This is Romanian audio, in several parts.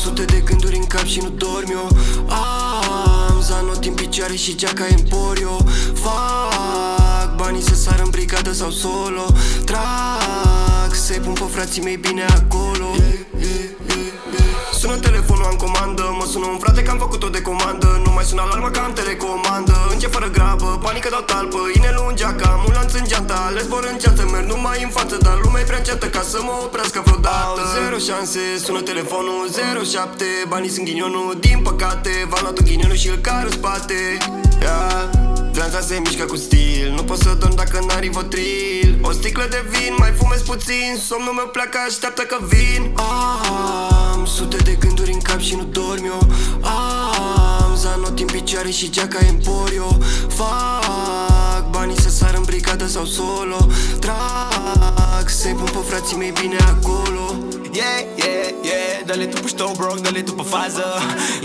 sute de gânduri în cap și nu dorm eu. Am zanot în picioare și geaca Emporio. Fac banii să sară în brigadă sau solo. Trag să-i pun pe frații mei bine acolo. Sună telefonul, am comandă. Mă sună un frate că am făcut-o de comandă. Nu mai sună alarma că am telecomandă. Încep fără grabă, panică dau talpă. Inelul în geaca, un lanț în geanta. Ales zbor în ceață, merg numai în față. Dar lumea e prea înceată ca să mă oprească vreodată. Zero șanse, sună telefonul 07. Banii sunt ghinionul, din păcate. V-am luat ghinionul și îl car în spate. Viața se mișcă cu stil. Nu pot să dorm dacă n-ar Rivotril. O sticlă de vin, mai fumez puțin. Somnul meu pleacă, așteaptă că vin. Am sute de gânduri în cap și nu dorm eu. Am zanot în picioare și geaca Emporio. Fac banii să sară în brigadă sau solo. Trag să-i pun pe frații mei bine acolo. Yeah, yeah, yeah, dă-le tu pe ștou, bro, dă-le tu pe fază.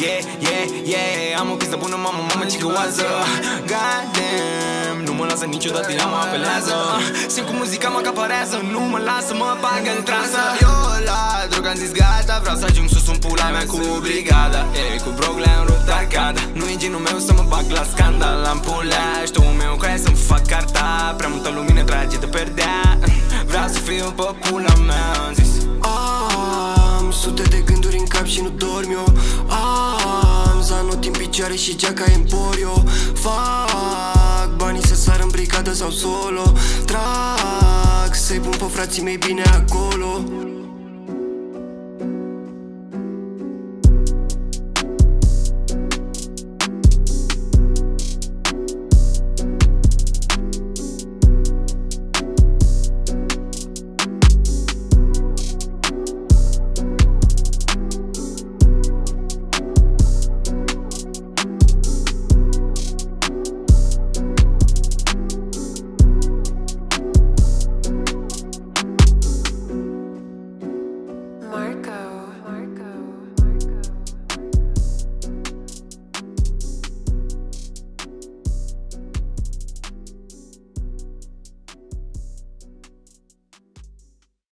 Yeah, yeah, yeah, am o pistă bună, mamă, ce găoază. God damn, nu mă lasă niciodată, ea mă apelează. Simt cu muzica mă acaparează, nu mă lasă, mă bagă în transă. Eu la drog am zis gata, vreau să ajung sus în pula mea cu brigada. Ei, cu brog le-am rupt arcada. Nu e genul meu să mă bag la scandal. Am pulea, știu-ul meu cu aia să-mi fac carta. Prea multă lumină trage de perdea. Vreau să fiu pe pula mea, am zis. Am sute de gânduri în cap și nu dorm eu. Am zanot în picioare și geaca Emporio. Fac banii să sară în brigadă sau solo. Trag să-i pun pe frații mei bine acolo.